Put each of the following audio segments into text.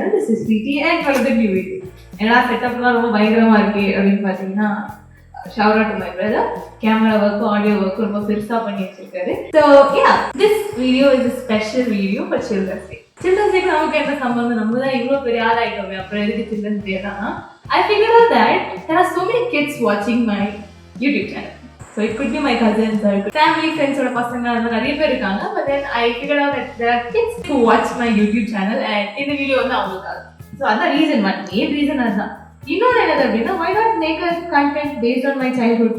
channel. This is Preeti and welcome to new video. என்னடா செட்டப்லாம் ரொம்ப பயங்கரமா இருக்கு அப்படின்னு பார்த்தீங்கன்னா shout out to my brother. Camera work, audio work ரொம்ப பெருசா பண்ணி வச்சிருக்காரு. So yeah, this video is a special video for Children's Day. Children's Day நமக்கு என்ன சம்பந்தம்? நம்ம தான் இவ்வளவு பெரிய ஆள் ஆயிட்டோமே, அப்புறம் எதுக்கு Children's Day தான்? I figured out that there are so many kids watching my YouTube channel. So it could be my cousins or family, friends or பசங்க அந்த நிறைய பேர் இருக்காங்க. But then I figured out that there are kids who watch my YouTube channel and இந்த video வந்து அவங்களுக்காக. So அதான் reason, main reason அதுதான். இன்னொன்று என்னது அப்படின்னா, why not make a content based on my childhood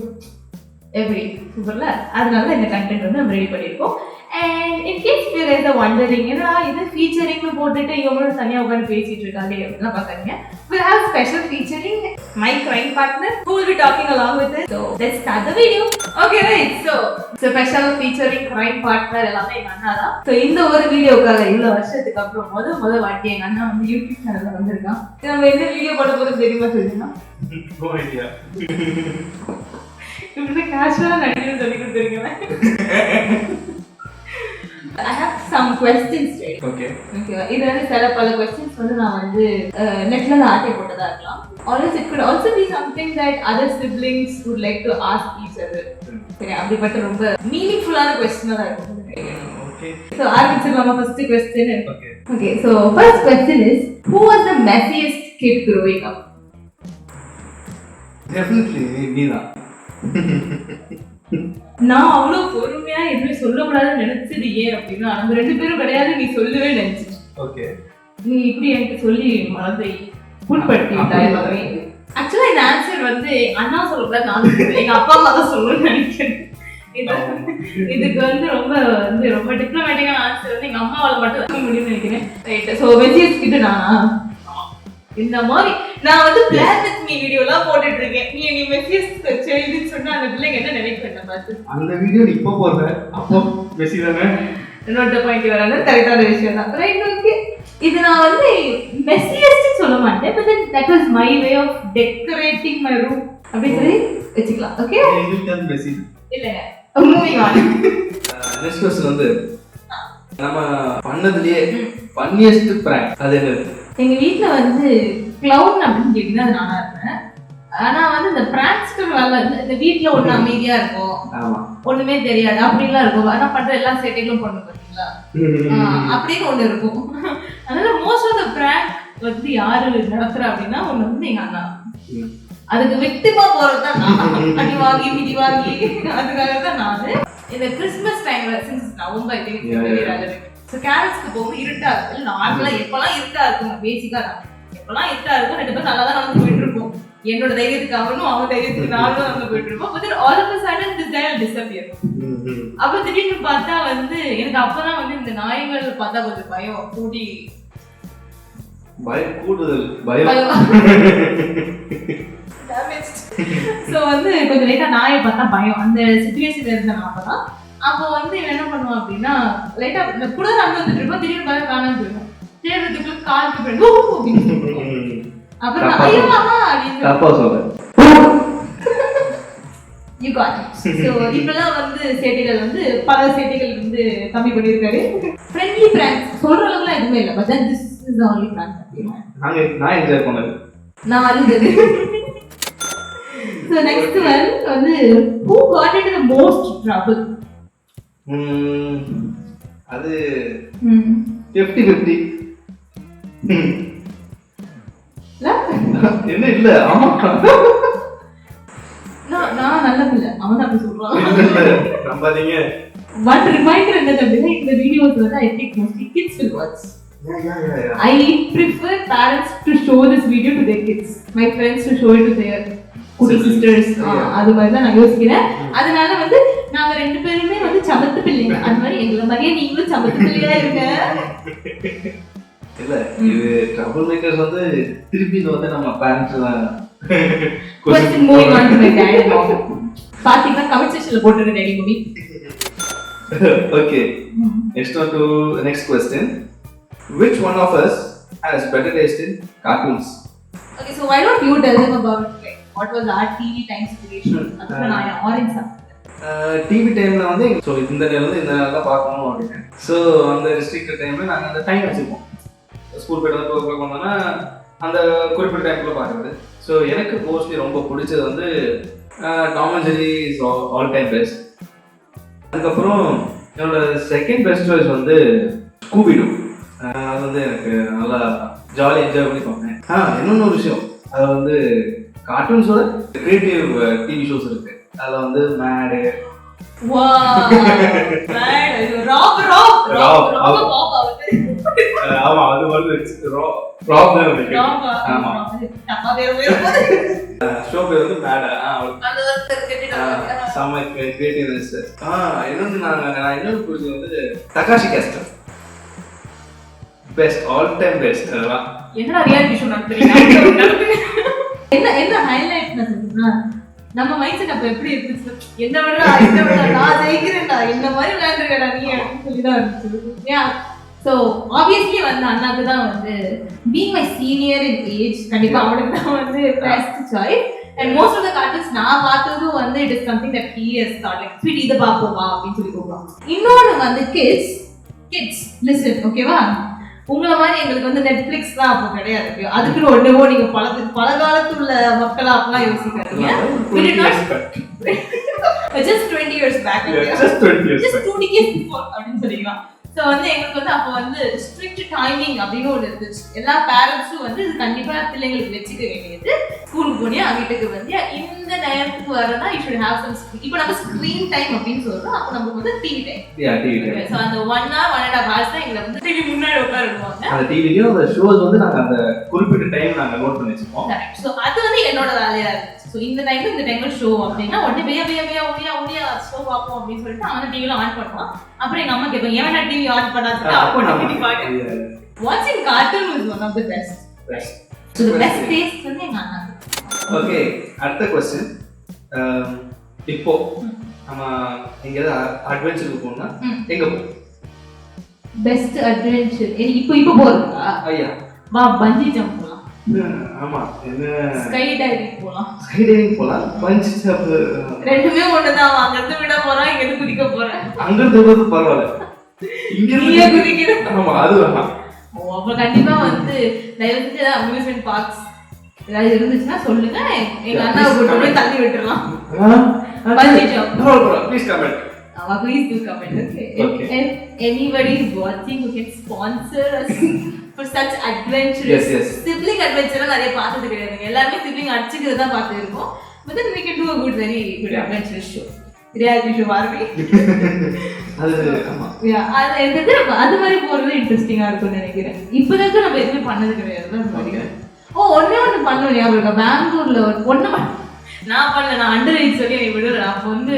every சூப்பர்ல, அதனால இந்த கண்டென்ட் வந்து நம்ம ரெடி பண்ணியிருக்கோம். And in case you guys are wondering, என்னடா இது ஃபீச்சரிங்னு போட்டுட்டு இவங்களோட தனியாக உட்காந்து பேசிட்டு இருக்காங்க அப்படின்னா பார்த்தாங்க, we'll have special featuring my crime partner who will be talking along with it. So let's start the video. Okay right, so special featuring crime partner எல்லாமே எங்க அண்ணா தான். ஸோ இந்த ஒரு வீடியோக்காக இவ்வளோ வருஷத்துக்கு அப்புறம் முத வாட்டி எங்க அண்ணா வந்து யூடியூப் சேனல்ல வந்திருக்கான். நம்ம எந்த வீடியோ போட போது தெரியுமா சொல்லுங்க? இப்படி கேஷுவலா நடிக்கணும்னு சொல்லி கொடுத்துருக்கீங்க. I have some questions ready. Okay. இது வந்து பல questions வந்து நான் வந்து நெட்ல ஆர்டே போட்டதா இருக்கலாம். Or else it could also be something that other siblings would like to ask each other. சரி, அப்படிப்பட்ட ரொம்ப மீனிங்ஃபுல்லான கொஸ்டினா தான் இருக்கும். Okay. So ஆரம்பிச்சிடலாமா first question? Okay. So first question is, who was the messiest kid growing up? Definitely me தான். நான் அவ்வளோ பொறுமையா எதுவுமே சொல்லக்கூடாதுன்னு நினைச்சது ஏன் அப்படின்னா, நம்ம ரெண்டு பேரும் கிடையாது, நீ சொல்லவே நினைச்சிட்டு. ஓகே, நீ இப்படி எனக்கு சொல்லி மனதை புண்படுத்தி விட்டாய். ஆக்சுவலா இந்த ஆன்சர் வந்து அண்ணா சொல்லக்கூடாது, நான் எங்க அப்பா அம்மா தான் சொல்லணும்னு நினைக்கிறேன். இதுக்கு வந்து ரொம்ப டிப்ளமேட்டிக்கான ஆன்சர் வந்து எங்க அம்மாவால மட்டும் தான் முடியும்னு நினைக்கிறேன். ரைட். ஸோ மெசேஜ் கிட்ட நானா இந்த மாதிரி நான் வந்து பிளான் வித் மீ வீடியோலாம் போட்டுட்டு இருக்கேன். நீ மெசேஜ் செய்துன்னு சொன்னா அந்த பிள்ளைங்க என்ன நினைப்பேன் பார்த்து. அந்த வீடியோ இப்போ போடுற அப்போ மெசேஜ் தானே நோட் பாயிண்ட் வராங்க. கரெக்டான விஷயம் தான். ரைட். ஓகே, இது நான் வந்து மெஸ்ஸியஸ்ட் சொல்ல மாட்டேன், but then that was my way of decorating my room அப்படி சொல்லி வெச்சுக்கலாம். ஓகே, இது மெசேஜ் இல்லங்க. Moving on. நெக்ஸ்ட் क्वेश्चन வந்து நம்ம பண்ணதுலயே ஃபன்னியஸ்ட் பிராங்க் அது என்னது? எங்க வீட்ல வந்து கிளவுன் அப்படின்னு கேட்டீங்கன்னா அது நானா இருப்பேன். ஆனா வந்து இந்த பிராங்க்ஸ்டர் வேலை இந்த வீட்ல ஒண்ணு அமைதியா இருக்கும், ஒண்ணுமே தெரியாது அப்படிலாம் இருக்கும். ஆனா பண்ற எல்லா சேட்டைகளும் பண்ணு பாத்தீங்களா, அப்படின்னு ஒண்ணு இருக்கும். அதனால மோஸ்ட் ஆஃப் த பிராங்க் வந்து யாரு நடத்துறா அப்படின்னா ஒண்ணு வந்து எங்க அண்ணா. அதுக்கு விக்டிமா போறதுதான் நான். அடி வாங்கி மிதி வாங்கி அதுக்காக தான் நான். இந்த கிறிஸ்மஸ் டைம்ல சின்ஸ் நவம்பர் கேரட்ஸ்க்கு போகும்போது இருட்டா இருக்கு. நார்மலா எப்பெல்லாம் இருட்டா இருக்கும், பேசிக்கா தான் எப்பெல்லாம் இருட்டா இருக்கும், ரெண்டு பேரும் நல்லா தான் நடந்து போயிட்டு இருப்போம். என்னோட தைரியத்துக்கு அவனும் அவன் தைரியத்துக்கு நானும் நடந்து போயிட்டு இருப்போம். But all of a sudden this guy will disappear. அப்ப திடீர்னு பார்த்தா வந்து எனக்கு அப்பதான் வந்து இந்த நாய்கள் பார்த்தா கொஞ்சம் பயம் கூடி கூடுதல் பயம். ஸோ வந்து கொஞ்சம் லைட்டா நாயை பார்த்தா பயம். அந்த சிச்சுவேஷன்ல இருந்த அப்பதான் அப்போ வந்து என்ன பண்ணுவோம் அப்படின்னா, லைட்டா இந்த குளிர் அங்க வந்துட்டு இருப்போம், திடீர்னு பார்த்தா காணாம போயிடும். தேடுறதுக்குள்ள காலுக்கு போயிடும். அப்புறம் ஐயோ அம்மா அப்படின்னு அப்பா சொல்றேன். You got it. ஸோ இப்பெல்லாம் வந்து சேட்டைகள் வந்து பல சேட்டைகள் வந்து கம்மி பண்ணியிருக்காரு. ஃப்ரெண்ட்லி பிராங்க்ஸ் சொல்ற அளவுக்குலாம் எதுவுமே இல்லை. But then this is the only prank நான் என்ஜாய் பண்ணது. நான் அழுந்தது. So next one வந்து who got into the most trouble? அது 50-50. என்ன இல்ல, ஆமா நான் நல்ல பிள்ளை, அவன் தான் அப்படி சொல்றான். நம்பாதீங்க. One reminder என்னது அப்படின்னா, இந்த வீடியோஸ் வந்து I think mostly kids will watch. Yeah. I prefer parents to show this video to their kids. My friends to show it to their குட்டி சிஸ்டர்ஸ். அது மாதிரி தான் நான் யோசிக்கிறேன். அதனால வந்து நாங்க ரெண்டு பேருமே வந்து சமத்து பிள்ளைங்க. அது மாதிரி எங்களை மாதிரியே நீங்களும் சமத்து பிள்ளையா இருங்க. இல்ல இது ட்ரபிள் மேக்கர்ஸ் வந்து திருப்பி வந்து நம்ம பேரண்ட்ஸ் தான். Question moving on to my dad mom. பாத்தீங்கன்னா கமெண்ட் செக்ஷன்ல போட்டுருங்க daddy mummy. Okay, next question. Which one of us has better taste in cartoons? Okay, so why don't you tell them about like what was our TV time situation? அதுக்கு நான் orange சாப்பிட்டேன். TV டைம்ல வந்து so இந்த நேரம் வந்து இந்த நேரம் தான் பார்க்கணும் அப்படின்னு. ஸோ அந்த ரெஸ்ட்ரிக்டட் டைம்ல நாங்கள் அந்த டைம் வச்சுப்போம். ஸ்கூல் போய்ட்டு வந்து 2 o'clock வந்தோன்னா அந்த குறிப்பிட்ட டைம்குள்ளே பார்க்குறது. ஸோ எனக்கு மோஸ்ட்லி ரொம்ப பிடிச்சது வந்து Tom and Jerry is all time best. அதுக்கப்புறம் என்னோட செகண்ட் பெஸ்ட் சாய்ஸ் வந்து ஸ்கூபி-டூ. அது வந்து எனக்கு நல்லா ஜாலியாக என்ஜாய் பண்ணி பார்ப்பேன். இன்னொன்று ஒரு விஷயம், அது வந்து கார்ட்டூன்ஸோட கிரியேட்டிவ் டிவி ஷோஸ் இருக்கு. அதில் வந்து மேடு, ஆமா அது வந்து ராப் தான் நினைக்கிறேன். ஆமா ஷோ பேர் வந்து மேட். செம்ம கிரியேட்டிவ்னஸ். இன்னொன்று நான் இன்னொரு பிடிச்சது வந்து Takashi castor. Best, all time best. அதெல்லாம் என்னடா ரியாலிட்டி ஷோ நடத்துறீங்க? என்ன ஹைலைட் நடந்துச்சுன்னா நம்ம மைண்ட் செட் அப்ப எப்படி இருந்துச்சு, என்ன விடா நான் ஜெயிக்கிறேன்டா, இந்த மாதிரி விளையாண்டுருக்கடா நீ அப்படின்னு சொல்லிதான் இருந்துச்சு. ஸோ ஆப்வியஸ்லி வந்து அண்ணாக்கு தான் வந்து being my senior in age கண்டிப்பா அவனுக்கு தான் வந்து best choice. And most of the cartoons நான் பார்த்ததும் வந்து it is something that he has thought like sweet இதை பார்ப்போமா அப்படின்னு சொல்லி கூப்பிடுவாங்க. இன்னொன்று வந்து கிட்ஸ் லிசன், ஓகேவா? உங்களை மாதிரி எங்களுக்கு வந்து நெட்ஃபிளிக்ஸ் தான் அப்போ கிடையாது. அதுக்குன்னு ஒன்றுவோ நீங்க பல காலத்துள்ள மக்களா அப்பெல்லாம் யோசிக்காதீங்க. just 20 years back, just 20 years just 2 decades before அப்படின்னு சொல்லிக்கலாம். ஸோ வந்து எங்களுக்கு வந்து அப்போ வந்து ஸ்ட்ரிக்ட் டைமிங் அப்படின்னு ஒன்று இருந்துச்சு. எல்லா பேரண்ட்ஸும் வந்து இது கண்டிப்பா பிள்ளைங்களுக்கு வச்சுக்க வேண்டியது. ஸ்கூலுக்கு போனியா வீட்டுக்கு வந்து இந்த நேரத்துக்கு வரனா you should have some screen. இப்போ நம்ம ஸ்கிரீன் டைம் அப்படின்னு சொல்றோம், அப்போ நமக்கு வந்து டிவி டைம். ஸோ அந்த 1 hour 1.5 hours தான் எங்களை வந்து டிவி முன்னாடி உட்காருவாங்க. அந்த டிவிலயும் அந்த ஷோஸ் வந்து நாங்கள் அந்த குறிப்பிட்ட டைம் நாங்கள் நோட் பண்ணி வச்சுப்போம். ஸோ அது வந்து என்னோட வேலையா இருந்துச்சு. ஸோ இந்த டைம்ல ஷோ அப்படின்னா உடனே ஒடியா ஷோ பார்ப்போம் அப்படின்னு சொல்லிட்டு அவன் டிவில ஆன் பண்ணுவான். அப்புறம் எங்க அம்மா கேட்பாங்க ஏன்னா டிவி ஆன் பண்ணாது. வாட்சிங் cartoon is one of the best. So the best taste வந்து எங்க அண்ணா. ஓகே, அடுத்த क्वेश्चन. இப்போ நம்ம எங்கேயாவது அட்வென்ச்சருக்கு போகணும்னா எங்க போவோம்? பெஸ்ட் அட்வென்ச்சர் இப்போ போறதா? ஐயா வா பஞ்சி ஜம்ப் போலாம். ஆமா, என்ன ஸ்கை டைவிங் போலாம். ஸ்கை டைவிங் போலாம். பஞ்சி ஜம்ப் ரெண்டுமே ஒண்ணுதான். அங்க இருந்து விட போறேன், இங்க இருந்து குதிக்க போறேன். அங்க இருந்து பரவாயில்ல, இங்க இருந்து குதிக்கிறேன். ஆமா அது வேணாம். அப்ப கண்டிப்பா வந்து தயவு செஞ்சு அம்யூஸ்மெண்ட் பார்க்ஸ் ஏதாவது இருந்துச்சுன்னா சொல்லுங்க. எங்க அண்ணாவை கூட்டு போய் தள்ளி விட்டுறலாம். Bungee jump. Please comment. Please do comment. Okay. If anybody is watching who can sponsor us for such adventures. Yes. Sibling adventure நிறைய பார்த்தது கிடையாது. எல்லாரும் sibling அடிச்சிட்டு தான் பார்த்து இருக்கோம். But then we can do a very good adventure show. Reality show மாதிரி. அது ஆமா. அது எதுக்கு அது மாதிரி போறது இன்ட்ரஸ்டிங்கா இருக்கும்னு நினைக்கிறேன். இப்போதைக்கு நம்ம எதுவுமே பண்ணது கிடையாது அந்த மாதிரி. ஒண்ணு பண்ணோம் ஞாபகம் இருக்கா? பெங்களூர்ல ஒண்ணு நான் பண்ணல. நான் அண்டர் ஏஜ் சொல்லி என்னை விடுறேன். அப்போ வந்து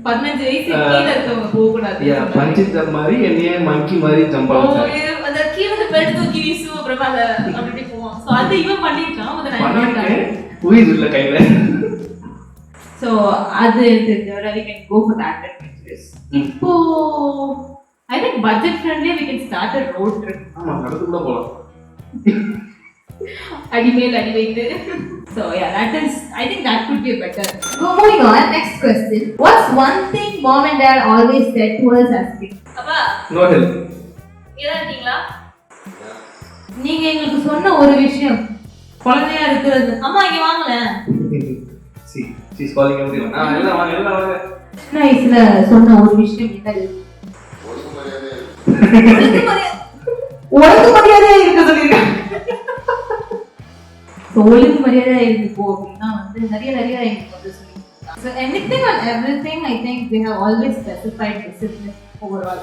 15 வயசு கீழ இருக்கவங்க போக கூடாது. பஞ்சி ஜம்ப் மாதிரி என்னையே மங்கி மாதிரி ஜம்ப் ஆச்சு. அந்த கீழ இருந்து பெட் தூக்கி வீசு அப்புறம் அத அப்படி போவோம். சோ அது இவன் பண்ணிட்டான். அத நான் பண்ணிட்டேன். உயிர் இல்ல கையில. சோ அது தெரிஞ்சவரை we can go for that adventures. இப்போ I think budget friendly we can start a road trip. ஆமா, நடந்து கூட போலாம். அடிமேல் அடி வைத்து. So yeah, that is, I think that could be a better. Moving on, next question. What's one thing mom and dad always said to us as kids? Appa, no help. இருக்கீங்களா? நீங்க எங்களுக்கு சொன்ன ஒரு விஷயம் குழந்தையா இருக்கிறது. அம்மா இங்க வாங்கல. She's calling everyone. எல்லாம் வாங்க. நைஸ்ல சொன்ன ஒரு விஷயம் என்னது? ஒழுங்கு மரியாதையா இருக்க சொல்லிருக்காங்க. ஒழுங்கு மரியாதையா இருக்கு போ அப்படின்னா வந்து நிறைய எங்களுக்கு வந்து சொல்லிருக்காங்க. So anything and everything, I think they have always specified discipline overall.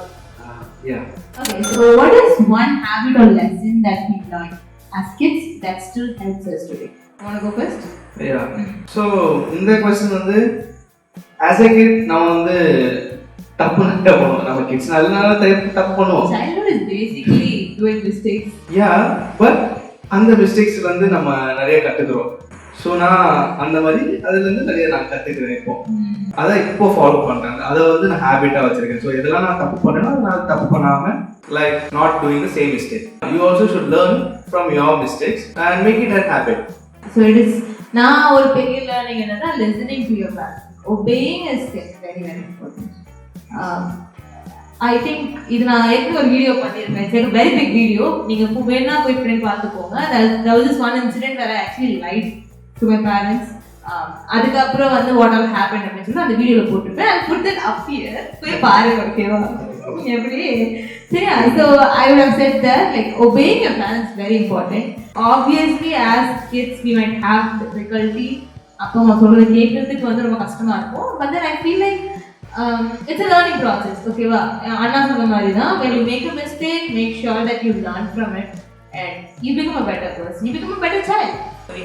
Yeah. Okay, so what is one habit or lesson that we learned as kids that still helps us today? You want to go first? Yeah. So இந்த question வந்து as a kid நான் வந்து தப்பு பண்ணுவோம். நம்ம kids நல்ல தப்பு பண்ணுவோம். Childhood is basically doing mistakes. Yeah, but அந்த மிஸ்டேக்ஸ்ல இருந்து நம்ம நிறைய கத்துக்கிறோம். ஸோ நான் அந்த மாதிரி அதுலேருந்து நிறைய நான் கற்றுக்கிறேன். இப்போ அதை இப்போ ஃபாலோ பண்ணுறேன். அதை வந்து நான் ஹேபிட்டாக வச்சிருக்கேன். ஸோ இதெல்லாம் நான் தப்பு பண்ணேன்னா நான் தப்பு பண்ணாமல் like not doing the same mistake. You also should learn from your mistakes and make it a habit. So it is நான் ஒரு பெரிய லேர்னிங் என்னன்னா listening to your parents. Obeying is very very important. I think இது நான் ஏற்கனவே ஒரு video பண்ணியிருக்கேன். It's very big video. நீங்க வேணா போய் பிரிண்ட் பார்த்துக்கோங்க. there was this one incident where I actually lied to my parents. அதுக்கப்புறம் வந்து வாட் ஆல் ஹேப்பன் அப்படின்னு சொல்லி அந்த வீடியோல போட்டுருப்பேன். I put that up here. போய் பாருங்க, ஓகேவா? எப்படி சரியா? So I would have said that like obeying your parents is very important. Obviously as kids we might have difficulty. அப்போ நம்ம சொல்றதை கேட்கறதுக்கு வந்து ரொம்ப கஷ்டமா இருக்கும். But then I feel like it's a learning process. ஓகேவா? அண்ணா சொன்ன மாதிரி தான், when you make a mistake, make sure that you learn from it and you become a better person. You become a better child.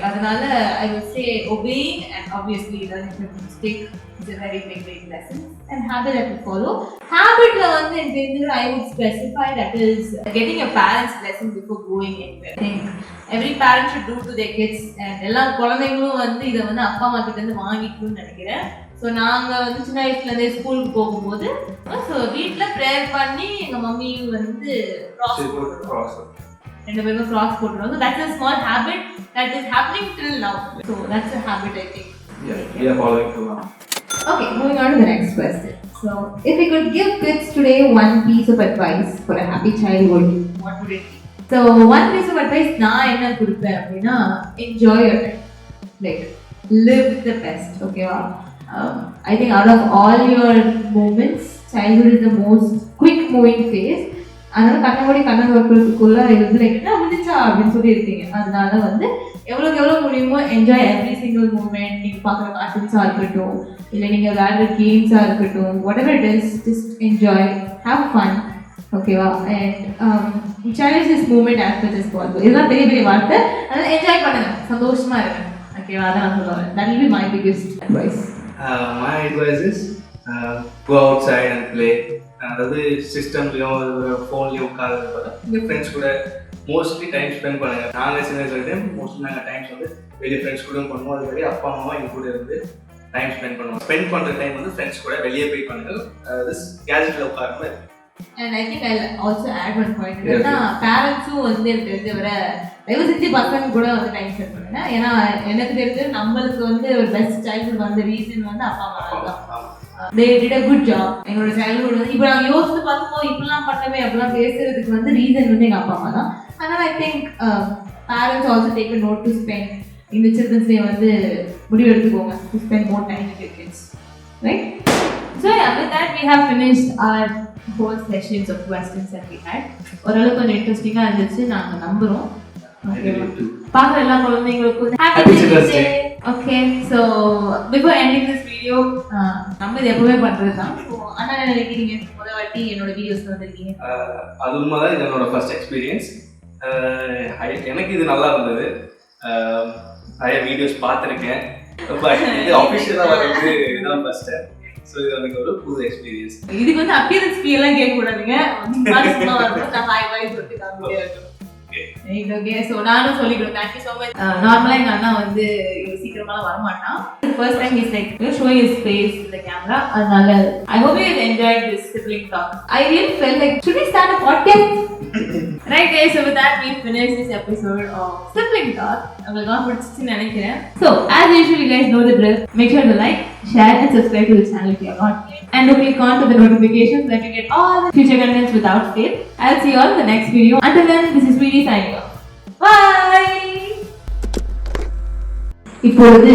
அதனால I would say obeying and obviously learning from mistake is a very big lesson and habit that we follow. Habitல வந்து எனக்கு I would specify that is getting your parents' blessing before going anywhere. I think every parent should do to their kids and எல்லா குழந்தைகளும் வந்து இதை வந்து அப்பா அம்மா கிட்ட இருந்து வாங்கிக்கணும்னு நினைக்கிறேன். ஸோ நாங்கள் வந்து சின்ன வயசுலேருந்தே ஸ்கூலுக்கு போகும்போது ஸோ வீட்டில் ப்ரேயர் பண்ணி எங்கள் மம்மியும் வந்து ரெண்டு பேருமே கிராஸ் போட்டுருவாங்க. That's a small habit that is happening till now. So that's a habit I think. Yeah, we are following through now. Okay, moving on to the next question. So if you could give kids today one piece of advice for a happy childhood, what would it be? So one piece of advice நான் என்ன கொடுப்பேன் அப்படின்னா, enjoy your life, like live the best. Okay, I think out of all your moments, childhood is the most quick moving phase. அதனால கண்ணாடி வைக்கிறதுக்குள்ள இது like என்ன முடிஞ்சா அப்படின்னு சொல்லி இருக்கீங்க. அதனால வந்து எவ்வளோக்கு எவ்வளோ முடியுமோ என்ஜாய் எவ்ரி சிங்கிள் மூமெண்ட். நீங்கள் பார்க்குற கார்ட்டூன்ஸாக இருக்கட்டும், இல்லை நீங்கள் விளையாடுற கேம்ஸாக இருக்கட்டும், whatever it is, just enjoy, have fun. ஓகேவா? And challenge this moment as much as possible. இதெல்லாம் பெரிய பெரிய வார்த்தை. அதனால என்ஜாய் பண்ணுங்க, சந்தோஷமா இருங்க. ஓகேவா? அதான் நான் சொல்லுவேன். That will be my biggest advice. My advice is go outside and play. அதாவது சிஸ்டம்லையும் ஃபோன்லேயும் உட்காந்துருப்பத இந்த ஃப்ரெண்ட்ஸ் கூட மோஸ்ட்லி டைம் ஸ்பெண்ட் பண்ணுங்க. நாங்கள் சின்ன வயசுல மோஸ்ட்லி நாங்கள் டைம்ஸ் வந்து வெளியே ஃப்ரெண்ட்ஸ் கூட பண்ணுவோம். அது வரையும் அப்பா அம்மாவும் எங்கள் கூட இருந்து டைம் ஸ்பெண்ட் பண்ணுவோம். ஸ்பெண்ட் பண்ணுற டைம் வந்து ஃப்ரெண்ட்ஸ் கூட வெளியே போய் பண்ணுங்க. கேஜெட்டில் உட்காருங்க. And I think I'll also add one point. ஏன்னா பேரண்ட்ஸும் வந்து எனக்கு தெரிஞ்ச வர தயவு செஞ்சு பசங்க கூட வந்து டைம் ஸ்பெண்ட் பண்ணுங்க. ஏன்னா எனக்கு தெரிஞ்சு நம்மளுக்கு வந்து ஒரு பெஸ்ட் சைல்ட்ஹுட் வந்த ரீசன் வந்து அப்பா அம்மா தான். They did a good job. எங்களோட சைல்ட்ஹுட் வந்து இப்போ நாங்கள் யோசித்து பார்த்துப்போம் இப்படிலாம் பண்ணவே அப்படிலாம் பேசுறதுக்கு வந்து ரீசன் வந்து எங்கள் அப்பா அம்மா தான். அதனால I think parents also take a note to spend இந்த சில்ட்ரன்ஸ் டே வந்து முடிவு எடுத்துக்கோங்க. To spend more time with your kids, right? So yeah, with that we have finished our whole sessions of questions that we had. ஓரளவுக்கு கொஞ்சம் இன்ட்ரெஸ்டிங்காக இருந்துச்சு நாங்கள் நம்புகிறோம். பார்க்குற எல்லா குழந்தைங்களுக்கும் happy children's day. Okay, so before ending this video நம்ம இது எப்பவுமே பண்ணுறது தான். ஸோ அண்ணா என்ன நினைக்கிறீங்க? முதல் வாட்டி என்னோட வீடியோஸ் வந்துருக்கீங்க. அது உண்மைதான், இது என்னோட ஃபர்ஸ்ட் எக்ஸ்பீரியன்ஸ். எனக்கு இது நல்லா இருந்தது. நிறைய வீடியோஸ் பார்த்துருக்கேன், பட் இது அஃபிஷியலாக வர்றது இதுதான் ஃபர்ஸ்ட் டைம். ஸோ இது எனக்கு ஒரு புது எக்ஸ்பீரியன்ஸ். இதுக்கு வந்து அப்பியரன்ஸ் ஃபீ எல்லாம் கேட்கக்கூடாதுங்க. நான் ஹாய் பாய் சொல்லிட்டு காமிக்கிறேன். ஓகே, ஸோ நானும் சொல்லிக்கிறேன். Thank you so much. நார்மலாக எங்கள் அண்ணா வந்து சீக்கிரமாலாம் வரமாட்டான். First time is like showing his face in the camera. அதனால I hope you enjoyed this sibling talk. I really felt like should we start a podcast? Right guys, so with that we finish this episode of sibling talk. உங்களுக்கு நான் பிடிச்சிருச்சுன்னு நினைக்கிறேன். So as usual you guys know the drill. Make sure to like, share and subscribe to the channel if you are not. And do click on to the notifications that you get all the future contents without fail. I'll see you all in the next video. Until then, this is Sweetie signing off. Bye! இப்பொழுது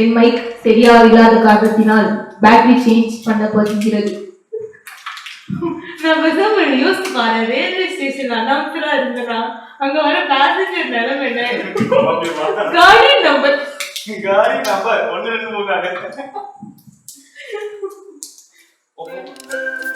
என் mic சரியாக இல்லாத காரணத்தினால் battery change பண்ணப்படுகிறது. நான் பேசாம யோசிச்சு பாரு, railway station அனௌன்சரா இருந்தனா அங்க வர பேசஞ்சர் நிலைமை என்ன? காடி நம்பர் 1 2 3 4